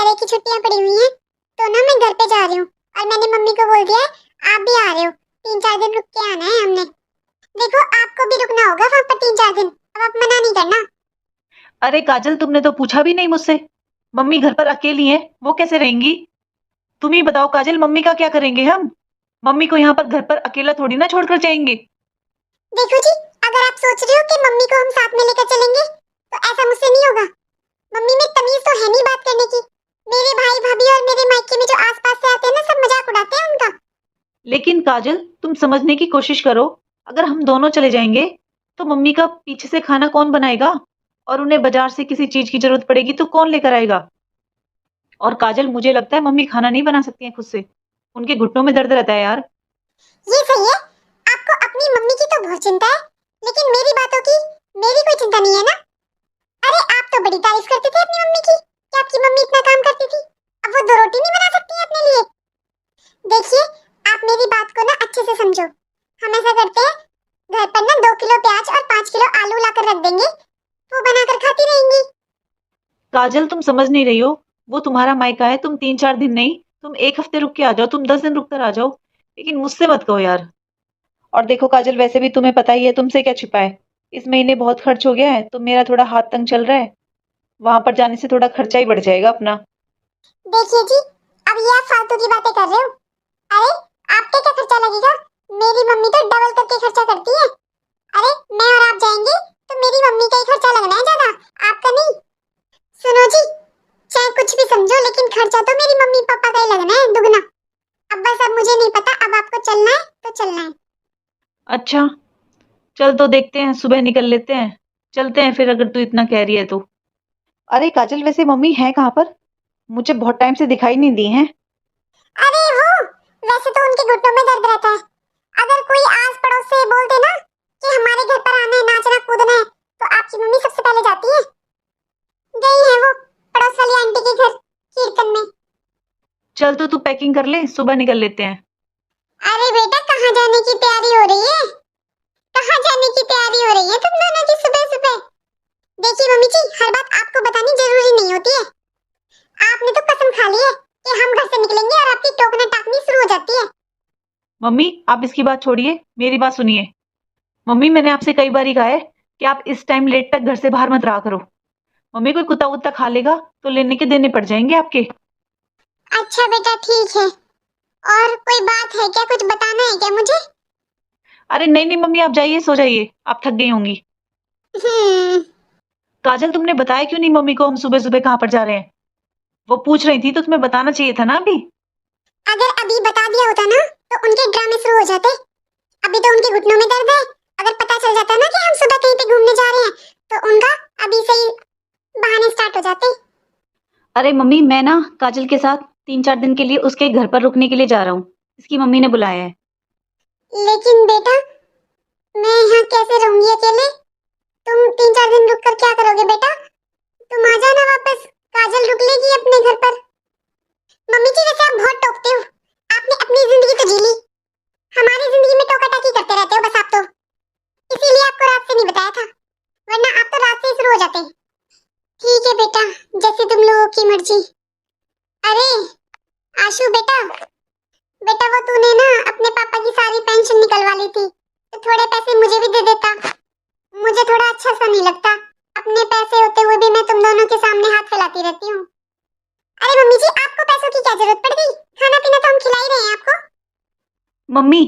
दशहरे की छुट्टियां पड़ी हुई हैं, तो ना मैं घर पे जा रही हूँ और मैंने मम्मी को बोल दिया है आप भी आ रहे हो। 3-4 दिन रुक के आना है हमने। देखो आपको भी रुकना होगा वहाँ पर 3-4 दिन, अब आप मना नहीं करना। अरे काजल, तुमने तो पूछा भी नहीं मुझसे। मम्मी घर पर अकेली हैं, वो कैसे रहेंगी? तुम ही बताओ काजल, मम्मी का क्या करेंगे हम? मम्मी को यहाँ पर घर पर अकेला थोड़ी ना छोड़कर जाएंगे। देखो जी, अगर आप सोच रहे हो कि मम्मी को हम साथ में लेकर चलेंगे तो ऐसा मुझसे नहीं होगा। मम्मी में तमीज तो है नहीं बात करने की। मेरे भाई भाभी और मेरे मायके में जो आसपास से आते हैं ना, सब मजाक उड़ाते हैं उनका। लेकिन काजल, तुम समझने की कोशिश करो। अगर हम दोनों चले जाएंगे तो मम्मी का पीछे से खाना कौन बनाएगा? और उन्हें बाजार से किसी चीज की जरूरत पड़ेगी तो कौन लेकर आएगा? और काजल, मुझे लगता है मम्मी खाना नहीं बना सकती हैं खुद से। उनके घुटनों में दर्द रहता है यार। ये सही है, आपको अपनी मम्मी की तो बहुत चिंता है, लेकिन मेरी बातों की मेरी कोई चिंता नहीं है ना। अरे आप तो बड़ी तारीफ करते थे अपनी मम्मी की कि आपकी मम्मी इतना काम करती थी, अब वो 2 रोटी नहीं बना सकती है अपने लिए। देखिए, आप मेरी बात को ना अच्छे से समझो। हम ऐसा करते हैं, घर पर ना 2 किलो प्याज और 5 किलो आलू लाकर रख देंगे, वो बनाकर खाती रहेंगी। काजल, तुम समझ नहीं रही हो। वो तुम्हारा मायका है। तुम 3-4 दिन नहीं, तुम 1 हफ्ते रुक के आ जाओ, तुम 10 दिन रुक कर आ जाओ। लेकिन मुझसे मत कहो यार। और देखो काजल, वैसे भी तुम्हें पता ही है, तुमसे क्या छिपा है। इस महीने बहुत खर्च हो गया है तो मेरा थोड़ा हाथ तंग चल रहा है। वहां पर जाने से थोड़ा खर्चा ही बढ़ जाएगा अपना। देखिए जी, अब ये आप फालतू की बातें कर रहे हो। अरे आपका क्या खर्चा लगेगा, मेरी मम्मी तो डबल करके खर्चा करती है। अरे मैं और आप जाएंगे तो मेरी मम्मी का ही खर्चा लगना है ज्यादा, आपका नहीं। सुनो जी, चाहे कुछ भी समझो लेकिन खर्चा तो मेरी मम्मी पापा का ही लगना है दुगना। अब बस अब मुझे नहीं पता, अब आपको चलना है तो चलना है। अच्छा, चल तो देखते हैं, सुबह निकल लेते हैं। चलते हैं फिर, अगर तू इतना कह रही है तो। अरे काजल, वैसे मम्मी है कहाँ पर? मुझे बहुत टाइम से दिखाई नहीं दी हैं। अरे वो, वैसे तो उनके घुटनों में दर्द रहता है। अगर कोई आस पड़ोस से बोल दे ना कि हमारे घर पर आना है, नाचना कूदना है, तो आपकी मम्मी सबसे पहले जाती है। गई है वो पड़ोस वाली आंटी के घर कीर्तन में। चल तो तू पैकिंग कर ले, सुबह निकल लेते हैं। अरे बेटा, कहाँ जाने की तैयारी हो रही है? कहाँ जाने की तैयारी हो रही है तुम दोनों की सुबह सुबह? देखिए मम्मी जी, हर बात आपको बतानी जरूरी नहीं होती है। आपने तो कसम खा ली है कि हम घर से निकलेंगे और आपकी टोकना टाकनी शुरू हो जाती है। मम्मी, आप इसकी बात छोड़िए, मेरी बात सुनिए। मम्मी, मैंने आपसे कई बार ही कहा है कि आप इस टाइम लेट तक घर से बाहर मत रहा करो। मम्मी, कोई कुत्ता वुत्ता खा लेगा तो लेने के देने पड़ जाएंगे आपके। अच्छा बेटा ठीक है, और कोई बात है क्या, कुछ बताना है क्या मुझे? अरे नहीं नहीं मम्मी, आप जाइए, सो जाइए, आप थक गई होंगी। हम्म। काजल, तुमने बताया क्यों नहीं मम्मी को हम सुबह सुबह कहाँ पर जा रहे हैं? वो पूछ रही थी तो तुम्हें बताना चाहिए था ना अभी। अगर अभी बता दिया होता ना तो उनके ड्रामे शुरू हो जाते। अभी तो उनके घुटनों में दर्द है। अगर पता चल जाता ना कि हम सुबह कहीं पे घूमने जा रहे हैं तो उनका अभी से ही बहाने स्टार्ट हो जाते। अरे मम्मी, मैं ना काजल के साथ 3-4 दिन के लिए उसके घर पर रुकने के लिए जा रहा हूँ। इसकी मम्मी ने बुलाया है। लेकिन बेटा, मैं यहाँ कैसे रहूंगी अकेले? तुम 3-4 दिन रुक कर क्या करोगे बेटा? तुम आ जाना वापस, काजल रुक लेगी अपने घर पर। मम्मी जी वैसे आप बहुत टोकते हो। आपने अपनी जिंदगी तो जी ली, हमारी जिंदगी में टोका टाकी करते रहते हो बस आप तो। इसीलिए आपको रात से नहीं बताया था, वरना आप तो रात से ही शुरू हो जाते। ठीक है बेटा, जैसे तुम लोगों की मर्जी। अरे आशु बेटा, बेटा वो तूने ना अपने पापा की सारी पेंशन निकलवा ली थी, तो थोड़े पैसे मुझे भी दे देता। मुझे थोड़ा अच्छा सा नहीं लगता, अपने पैसे होते हुए भी मैं तुम दोनों के सामने हाथ फैलाती रहती हूँ। अरे मम्मी जी, आपको पैसों की क्या जरूरत पड़ गई? खाना पीना तो हम खिला ही रहे हैं आपको। मम्मी,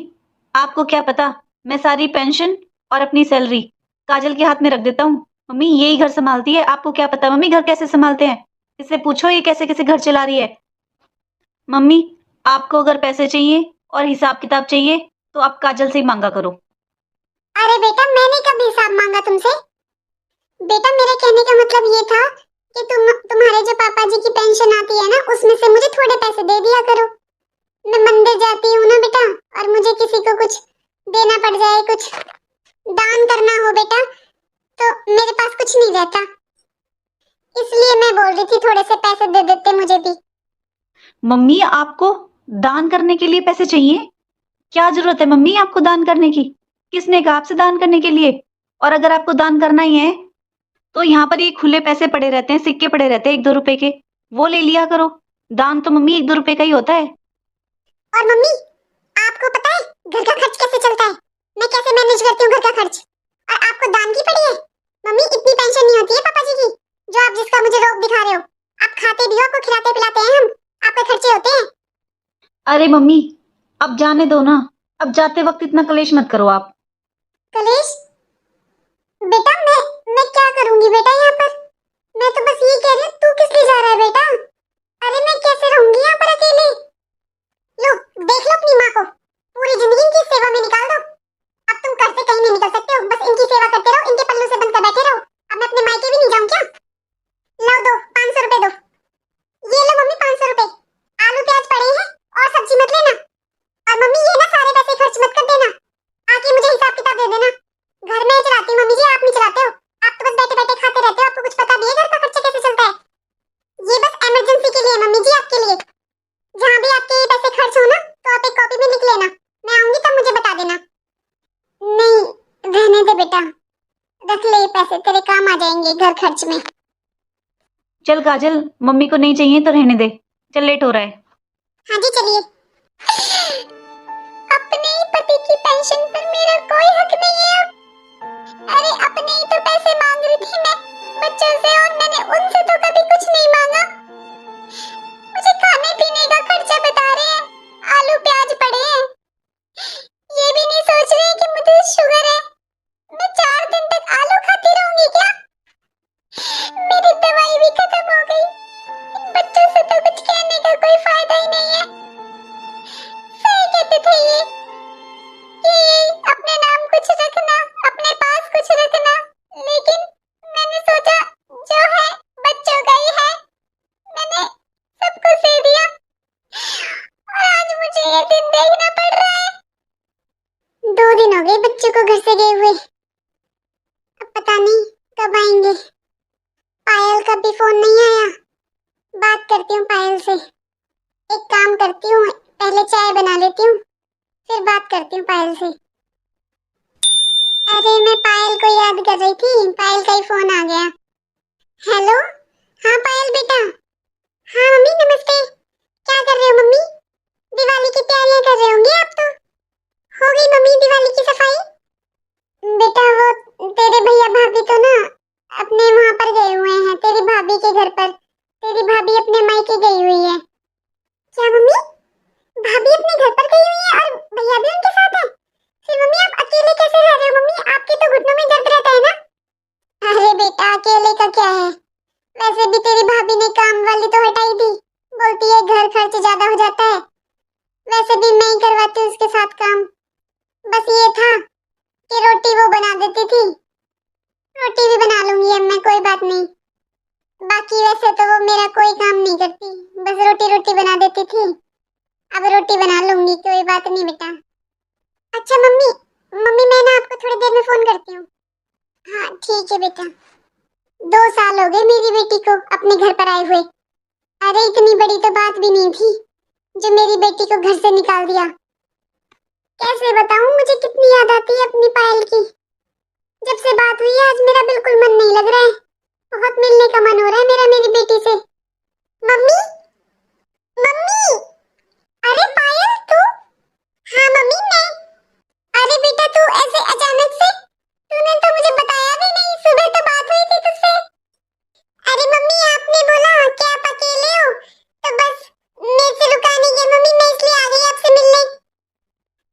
आपको क्या पता, मैं सारी पेंशन और अपनी सैलरी काजल के हाथ में रख देता हूँ। मम्मी यही घर संभालती है, आपको क्या पता मम्मी घर कैसे संभालते हैं? इससे पूछो ये कैसे कैसे घर चला रही है। मम्मी, आपको अगर पैसे चाहिए और हिसाब किताब चाहिए तो आप काजल से ही मांगा करो। अरे बेटा, मैंने कभी हिसाब मांगा तुमसे? बेटा मेरे कहने का मतलब ये था कि तुम्हारे जो पापा जी की पेंशन आती है ना, उसमें से मुझे थोड़े पैसे दे दिया करो। मैं मंदिर जाती हूँ ना बेटा, और मुझे किसी को कुछ देना पड़ जाए, कुछ दान करना हो बेटा, तो मेरे पास कुछ नहीं रहता। इसलिए मैं बोल रही थी थोड़े से पैसे दे देते मुझे भी। मम्मी, आपको दान करने के लिए पैसे चाहिए? क्या जरूरत है मम्मी आपको दान करने की? किसने कहा आपसे दान करने के लिए? और अगर आपको दान करना ही है तो यहाँ पर ये खुले पैसे पड़े रहते हैं, सिक्के पड़े रहते हैं 1-2 रुपए के। वो ले लिया करो। दान तो मम्मी 1-2 रुपए का ही होता है। और मम्मी, आपको पता है घर का खर्च कैसे चलता है? मैं कैसे मैनेज करती हूँ घर का खर्च? और आपको दान की पड़ी है? मम्मी, इतनी पेंशन नहीं होती है पापा जी की जो आप जिसका मुझे रोब दिखा रहे हो। आप खाते भी हो, आपको खिलाते पिलाते हैं हम, आपके खर्चे होते हैं। अरे मम्मी, अब जाने दो ना। अब जाते वक्त इतना कलेश मत करो आप। कलेश? बेटा मैं क्या करूंगी बेटा यहाँ पर? मैं तो बस ये कह रही हूँ, तू किस लिए जा रहा है बेटा? अरे मैं कैसे रहूंगी यहाँ पर अकेले? लो, देख लो अपनी माँ को, पूरी जिंदगी इनकी सेवा में निकाल दो। अब तुम घर से कहीं नहीं निकल सकते हो, बस इनकी सेवा करते रहो, इनके पल्लू से बनकर बैठे रहो। अब मैं अपने मायके भी नहीं जाऊं क्या? लो, दो 500 रुपए दो। ये लो मम्मी 500 रुपए। आलू प्याज पड़े हैं और सब्जी मत लेना। और मम्मी, ये ना सारे पैसे खर्च मत कर देना, आके मुझे हिसाब किताब दे देना। घर में चलाती हूँ मम्मी जी, आप नहीं चलाते हो। आप तो बस बैठे बैठे खाते रहते हो, आपको कुछ पता भी है घर का खर्चा कैसे चलता है? ये बस इमरजेंसी के लिए मम्मी जी, आपके लिए। जहाँ भी आपके ये पैसे खर्च हो ना, तो आप एक कॉपी में लिख लेना, मैं आऊंगी तब मुझे बता देना। नहीं, रहने दे बेटा, रख ले ये पैसे, तेरे काम आ जाएंगे घर खर्च में। चल काजल, मम्मी को नहीं चाहिए तो रहने दे। चल, लेट हो रहा है। हाँ जी, चलिए। अपने ही पति की पेंशन पर मेरा कोई हक नहीं है अब। अरे अपने ही तो पैसे मांग रही थी मैं बच्चों से, और मैंने उनसे तो कभी कुछ नहीं मांगा। मुझे खाने पीने का खर्चा बता रहे हैं, आलू प्याज पड़े हैं। ये भी नहीं सोच रहे कि मुझे शुगर है। मैं 4 दिन तक आलू खाती रहूंगी क्या? मेरी दवाई भी खत्म हो गई। इन बच्चों से तो कुछ कहने का कोई फायदा ही नहीं है। सही कहते थे ये कि अपने नाम कुछ रखना, अपने पास कुछ रखना, लेकिन मैंने सोचा जो है बच्चों का ही है, मैंने सबको दे दिया। और आज मुझे ये दिन देखना पड़ रहा है। 2 दिन हो गए बच्चों को घर से गए हुए, अब पता नहीं कब आएंगे। पायल का भी फोन नहीं आया। बात करती हूँ पायल से। एक काम करती हूँ, पहले चाय बना लेती हूँ, फिर बात करती हूँ पायल से। अरे मैं पायल को याद कर रही थी, पायल का ही फोन आ गया। हेलो, हाँ पायल बेटा। हाँ मम्मी नमस्ते। क्या कर रहे हो मम्मी? दिवाली की तैयारियां कर रहे होंगे आप तो। हो गई मम्मी दिवाली की सफाई? बेटा वो तेरे भैया भाभी तो ना अपने वहां पर गए हुए हैं, तेरी भाभी के घर पर। तेरी भाभी अपने मायके गई हुई है। क्या मम्मी? भाभी अपने घर पर गई हुई है और भैया भी उनके साथ है? फिर मम्मी आप अकेले कैसे रह रहे हो मम्मी? आपके तो घुटनों में दर्द रहता है ना? अरे बेटा अकेले का क्या है, वैसे भी तेरी भाभी ने काम वाली तो हटाई दी, बोलती है घर खर्च ज्यादा हो जाता है। वैसे भी मैं ही करवाती हूँ उसके साथ काम। बस ये था कि रोटी वो बना देती थी, रोटी भी बना लूंगी अब मैं, कोई बात नहीं। बाकी वैसे तो वो मेरा कोई काम नहीं करती, बस रोटी रोटी बना देती थी। अब रोटी बना लूंगी, कोई बात नहीं बेटा। अच्छा मम्मी, मम्मी मैं ना आपको थोड़ी देर में फोन करती हूँ। हाँ ठीक है बेटा। 2 साल हो गए मेरी बेटी को अपने घर पर आए हुए। अरे इतनी बड़ी तो बात भी नहीं थी जो मेरी बेटी को घर से निकाल दिया। कैसे बताऊं मुझे कितनी याद आती है अपनी पायल की। जब से बात हुई है आज मेरा बिल्कुल मन नहीं लग रहा है, बहुत मिलने का मन हो रहा है मेरा मेरी बेटी से। मम्मी, मम्मी, अरे पायल तू? हाँ मम्मी मैं। अरे बेटा तू ऐसे अचानक से, तूने तो मुझे बताया भी नहीं, सुबह तो बात हुई थी तुझसे। अरे मम्मी आपने बोला कि आप अकेले हो तो बस मेरे से रुका नहीं गया मम्मी, मैं इसलिए आ गई आपसे मिलने।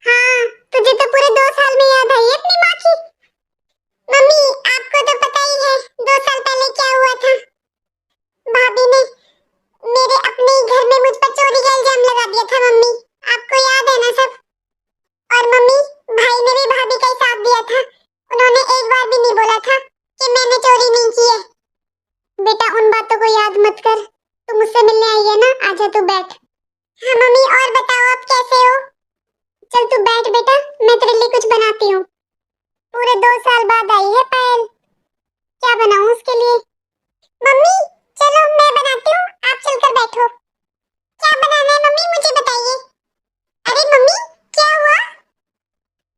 हाँ तुझे तो पूरे 2 साल में याद आई है अपनी माँ की। मम्मी आपको तो पता ही है 2 साल पहले क्या हुआ था। भाभी ने मेरे अपने ही घर में मुझ पर चोरी का इल्जाम लगा दिया था मम्मी, आपको याद है ना सब। और मम्मी भाई ने भी भाभी का ही साथ दिया था, उन्होंने एक बार भी नहीं बोला था कि मैंने चोरी नहीं की है। बेटा उन बातों को याद मत कर, तू मुझसे मिलने आई है ना, आजा तू बैठ। हाँ मम्मी और बताओ आप कैसे हो? चल तू बैठ बेटा, मैं तेरे लिए कुछ बनाती हूँ। पूरे 2 साल बाद आई है पायल, क्या बनाऊं उसके लिए? मम्मी चलो मैं बनाती हूँ, आप चलकर बैठो। क्या बनाना है मम्मी मुझे बताइए। अरे मम्मी क्या हुआ?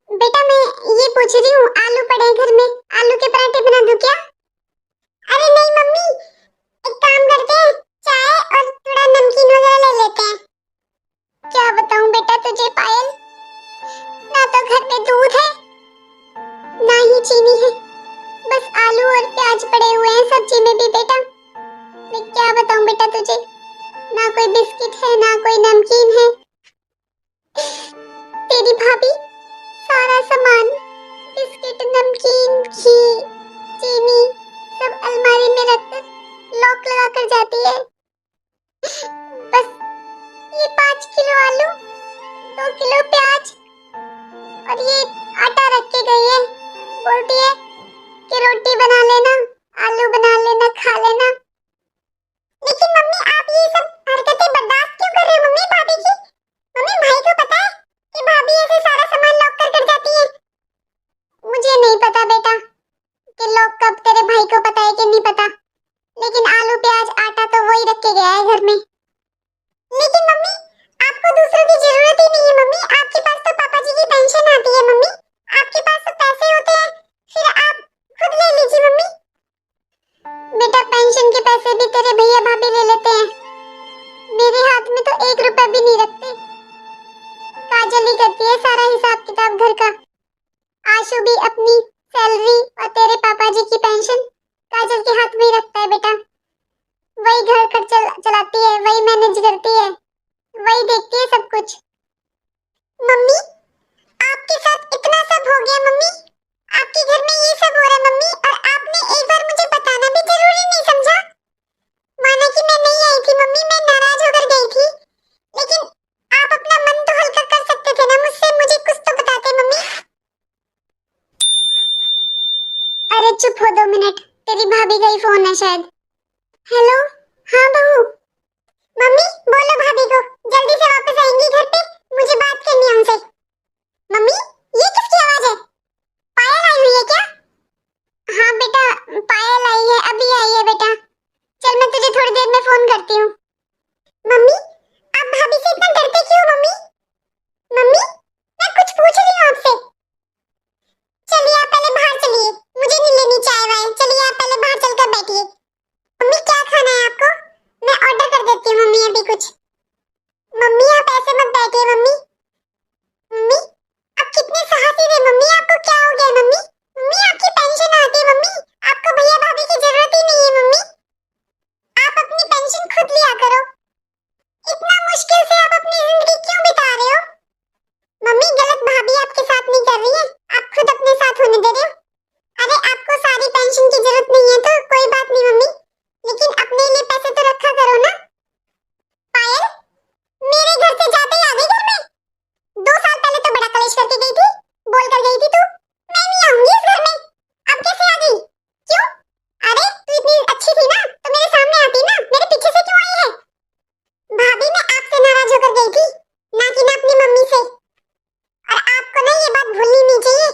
बेटा मैं ये पूछ रही हूँ, आलू पड़े हैं घर में, आलू के पराठे बना दूं क्या? अरे नहीं मम्मी, एक काम करते हैं, चाय बेटा तुझे? ना कोई बिस्किट है, ना कोई नमकीन है। तेरी भाभी सारा सामान, बिस्किट, नमकीन, घी, चीनी सब अलमारी में रखकर लॉक लगा कर जाती है। बस ये 5 किलो आलू, 2 किलो प्याज और ये आटा रख के गई है। बोलती है कि रोटी बना लेना, आलू बना लेना, खा लेना। लेकिन मम्मी आप ये सब हरकतें बर्दाश्त क्यों कर रहे हो मम्मी भाभी की? मम्मी भाई को पता है कि भाभी ऐसे सारा सामान लॉक कर जाती है? मुझे नहीं पता बेटा कि लॉक कब तेरे भाई को पता है कि नहीं पता, लेकिन आलू प्याज आटा तो वही रख के गया है घर में। लेकिन मम्मी आपको दूसरों की जरूरत ही नहीं है मम्मी, आपके पास तो पापा जी की पेंशन आती है मम्मी, आपके पास तो पैसे होते हैं, फिर आप खुद ले लीजिए मम्मी। बेटा पेंशन के पैसे भी तेरे भैया भाभी ले लेते हैं, मेरे हाथ में तो 1 रुपया भी नहीं रखते। काजल ही करती है सारा हिसाब किताब घर का। आशु भी अपनी सैलरी और तेरे पापा जी की पेंशन काजल के हाथ में ही रखता है बेटा। वही घर खर्च चलाती है, वही मैनेज करती है, वही देखती है सब कुछ। मम्मी आपके साथ इतना सब हो गया मम्मी, आपके घर में ये सब हो रहा है मम्मी, और आपने एक बार मुझे बताना भी जरूरी नहीं समझा? माना कि मैं नहीं आई थी मम्मी, मैं नाराज होकर गई थी, लेकिन आप अपना मन तो हल्का कर सकते थे ना मुझसे, मुझे कुछ तो बताते मम्मी। अरे चुप हो 2 मिनट, तेरी भाभी का ही फोन है शायद। हेलो, हाँ बहू। मम्मी बोलो भाभी को जल्दी से वापस आएंगी घर पे, मुझे बात करनी है उनसे। मम्मी ये किसकी आवाज है? पायल आई हुई है क्या? हाँ बेटा पायल आई है, अभी आई है बेटा। चल मैं तुझे थोड़ी देर में फोन करती हूँ। मम्मी आप भाभी से इतना डरते क्यों मम्मी? मम्मी मैं कुछ पूछ रही हूँ आपसे। चलिए आप पहले बाहर चलिए, मुझे नहीं लेनी चाय वाय, चलिए आप पहले बाहर चलकर बैठिए। मम्मी क्या खाना है आपको? मैं ऑर्डर कर देती हूँ मम्मी अभी कुछ। मम्मी आप ऐसे मत बैठिए मम्मी। मम्मी आप कितने साहसी थे मम्मी, आपको क्या हो गया मम्मी? मम्मी आपकी पेंशन आती है मम्मी, आपको भैया भाभी की जरूरत ही नहीं है मम्मी, आप अपनी पेंशन खुद लिया करो। इतना मुश्किल से आप अपनी जिंदगी क्यों बिता रहे हो? मम्मी गलत भाभी आपके साथ नहीं कर रही है, आप खुद अपने साथ होने दे रहे हो। अरे आपको सारी पेंशन की जरूरत नहीं है तो कोई बात नहीं मम्मी, लेकिन अपने लिए पैसे तो रखा करो ना। पायल मेरे घर से जाते ही आ गई घर में, 2 साल पहले तो बड़ा कलेश करके गई थी, बोल कर गई थी तू मैं नहीं आऊंगी इस घर में, अब कैसे आ गई? क्यों? अरे तू इतनी अच्छी थी ना तो मेरे सामने आती ना, मेरे पीछे से क्यों आई है? भाभी मैं आपसे नाराज होकर गई थी, ना कि ना अपनी मम्मी से। और आपको ना ये बात भूलनी नहीं चाहिए,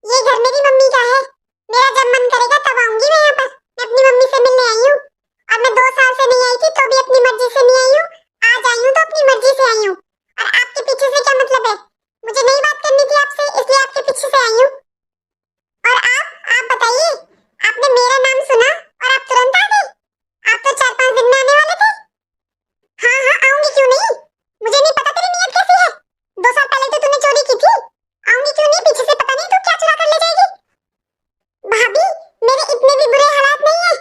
ये घर मेरी मम्मी का है, मेरा जब मन करेगा तब आऊंगी मैं यहाँ पर। मैं अपनी मम्मी से मिलने आई हूँ, और मैं 2 साल से नहीं आई थी तो भी अपनी मर्जी से नहीं आई हूँ, आज आई हूँ तो अपनी मर्जी से आई हूँ। और आपके पीछे से क्या मतलब है? मुझे नहीं बात करनी थी आपसे, इसलिए आपके पीछे से आई हूँ। और आप बताइए, आपने मेरा नाम सुना और आप तुरंत आ गए? आप तो 4-5 दिन में आने वाले थे। हाँ हाँ आऊंगी क्यों नहीं, मुझे नहीं पता तेरी नीयत कैसी है। 2 साल पहले तो तूने चोरी की थी, आऊंगी क्यों नहीं, पीछे से पता नहीं तू क्या चुरा कर ले जाएगी। भाभी मेरे इतने भी बुरे हालात नहीं है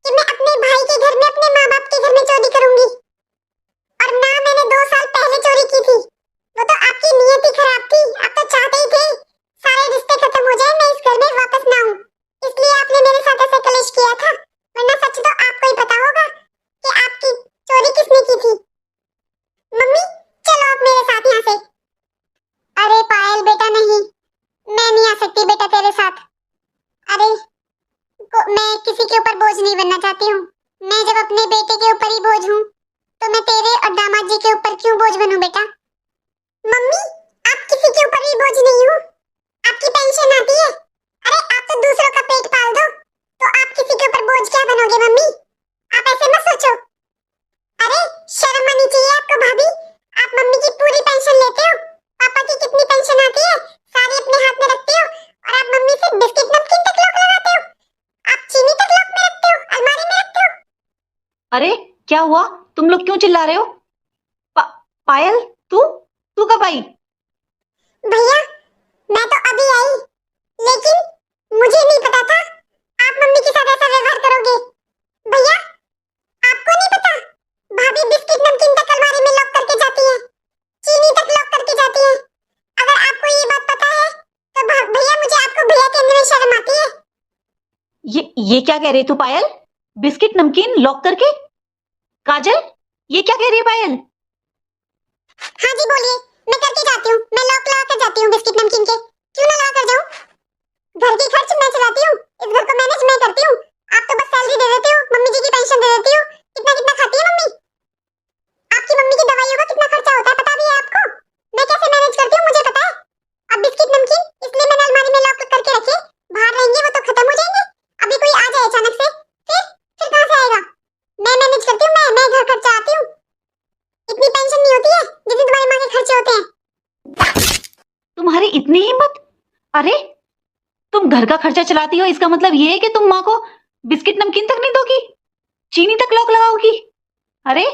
कि मैं अपने भाई के घर में, अपने माँ बाप के घर में चोरी करूंगी। और ना मैंने 2 साल पहले चोरी की थी, वो तो आपकी नीयत ही खराब थी, आप तो चाहते ही थे सारे रिश्ते खत्म हो जाए, मैं इस घर में वापस ना आऊं, इसलिए आपने मेरे साथ ऐसा कलेश किया था, वरना सच तो आपको ही पता होगा कि आपकी चोरी किसने की थी। मम्मी चलो आप मेरे साथ यहाँ से। अरे पायल बेटा नहीं, मैं नहीं आ सकती बेटा तेरे साथ। अरे मैं किसी के ऊपर बोझ नहीं बनना चाहती हूँ, मैं जब अपने बेटे के ऊपर ही बोझ हूँ तो मैं तेरे और दामाद जी के ऊपर क्यों बोझ बनूं बेटा? मम्मी आप किसी के ऊपर भी बोझ नहीं हो, आपकी पेंशन आती है। अरे आप तो दूसरों का पेट पाल दो, तो आप किसी के ऊपर बोझ क्या बनोगे मम्मी? आप ऐसे मत सोचो। अरे शर्म आनी चाहिए आपको भाभी, आप मम्मी की पूरी पेंशन लेते हो, पापा की कितनी पेंशन आती है सारी अपने हाथ में रखते हो, और आप मम्मी से बिस्किट नमकीन तक लॉक लगाते हो, आप चीनी तक लॉक में रखते हो, अलमारी में रखते हो। अरे क्या हुआ, तुम लोग क्यों चिल्ला रहे हो? पायल तू कब आई? भैया मैं तो अभी आई, लेकिन मुझे नहीं पता था आप मम्मी के साथ ऐसा व्यवहार करोगे। भैया आपको नहीं पता ये क्या कह रही तू पायल? बिस्किट नमकीन लॉक करके? काजल, ये क्या कह रही है पायल? हाँ जी बोलिए, मैं करके जाती हूँ, मैं लॉक लगा कर जाती हूँ बिस्किट नमकीन के। क्यों ना लगा कर जाऊँ? घर की खर्च मैं चलाती हूँ, इस घर को मैनेज मैं करती हूँ। आप तो बस सैलरी दे देते हो, मम्मी जी की पेंशन दे देती हो। कितना कितना खाती है मम्मी? आपकी मम्मी की दवाइयों का कितना खर्चा होता है पता भी है आपको? मैं कैसे मैनेज करती हूँ मुझे पता है। अब बिस्किट नमकीन इसलिए मैंने अलमारी में लॉक करके रखे, बाहर रहेंगे वो तो खत्म हो जाएंगे। अभी कोई आ जाए अचानक से, फिर कहाँ से आएगा? मैं मैनेज करती हूँ, मैं घर खर्चा आती हूँ। इतनी पेंशन नहीं होती है जितनी तुम्हारी माँ के खर्चे होते हैं। तुम्हारी इतनी हिम्मत? अरे, तुम घर का खर्चा चलाती हो, इसका मतलब ये है कि तुम माँ को बिस्किट नमकीन तक नहीं दोगी, चीनी तक लॉक लगाओगी? अरे,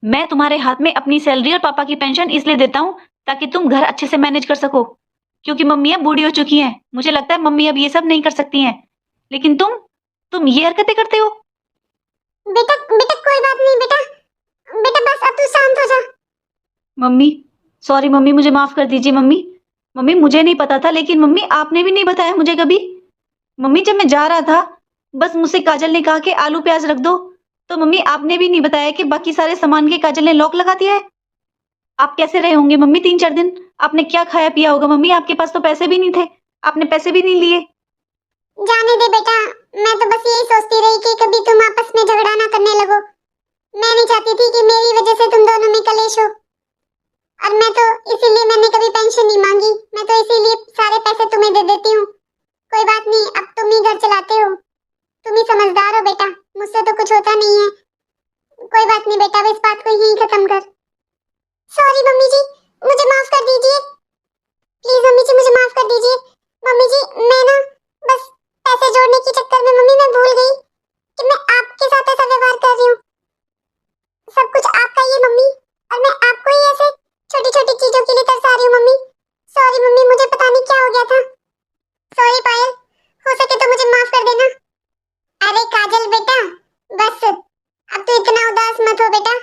मैं तुम्हारे हाथ में अपनी सैलरी और पापा की पेंशन इसलिए देता हूँ ताकि तुम घर अच्छे से मैनेज कर सको, क्योंकि मम्मी अब बूढ़ी हो चुकी हैं। मुझे लगता है मम्मी अब ये सब नहीं कर सकती हैं, लेकिन तुम ये हरकतें करते हो। बेटा बेटा कोई बात नहीं बेटा, बेटा बस अब तू शांत हो जा। मम्मी, सॉरी मम्मी, मुझे माफ कर दीजिए मम्मी। मम्मी मुझे नहीं पता था, लेकिन मम्मी आपने भी नहीं बताया मुझे कभी। मम्मी जब मैं जा रहा था, बस मुझसे काजल ने कहा कि आलू प्याज रख दो, तो मम्मी आपने भी नहीं बताया कि बाकी सारे सामान के काजल ने लॉक लगा दिया है। आप कैसे रहे होंगे मम्मी 3-4 दिन? आपने क्या खाया पिया होगा मम्मी? आपके पास तो पैसे भी नहीं थे, आपने पैसे भी नहीं लिए। जाने दे बेटा, मैं तो बस यही सोचती रही कि कभी तुम आपस में झगड़ा ना करने लगो। मैं नहीं चाहती थी कि मेरी वजह से तुम दोनों में कलेश हो। और मैं तो इसीलिए मैंने कभी पेंशन नहीं मांगी, मैं तो इसीलिए सारे पैसे तुम्हें दे देती हूँ। कोई बात नहीं, अब तुम ही घर चलाते हो, तुम ही समझदार हो बेटा, मुझसे तो कुछ होता नहीं है। कोई बात नहीं बेटा, अब इस बात को यहीं खत्म कर। सॉरी मम्मी जी, मुझे माफ कर दीजिए। प्लीज मम्मी जी मुझे माफ कर दीजिए। मम्मी जी मैं ना बस पैसे जोड़ने के चक्कर में मम्मी मैं भूल गई कि मैं आपके साथ ऐसा व्यवहार कर रही हूँ। सब कुछ आपका ही है मम्मी, और मैं आपको ही ऐसे छोटी छोटी चीजों के लिए तरसा रही हूँ मम्मी। सॉरी मम्मी, मुझे पता नहीं क्या हो गया था। सॉरी पायल, हो सके तो मुझे माफ कर देना। अरे काजल बेटा, बस अब तो इतना उदास मत हो बेटा।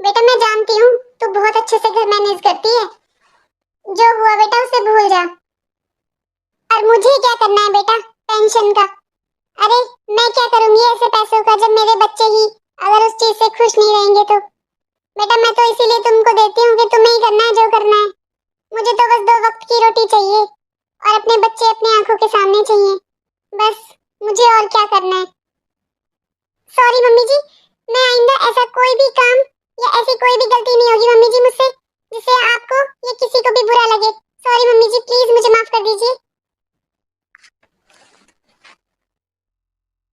बेटा मैं जानती हूँ तू बहुत अच्छे से घर मैनेज करती है, जो हुआ बेटा उसे भूल जा। और मुझे क्या करना है बेटा पेंशन का? अरे मैं क्या करूंगी ऐसे पैसों का जब मेरे बच्चे ही अगर उस चीज से खुश नहीं रहेंगे तो? बेटा मैं तो इसीलिए तुमको देती हूँ कि तुम्हें ही करना है जो करना है। मुझे तो बस 2 वक्त की रोटी चाहिए और अपने बच्चे अपनी आंखों के सामने चाहिए, बस मुझे और क्या करना है।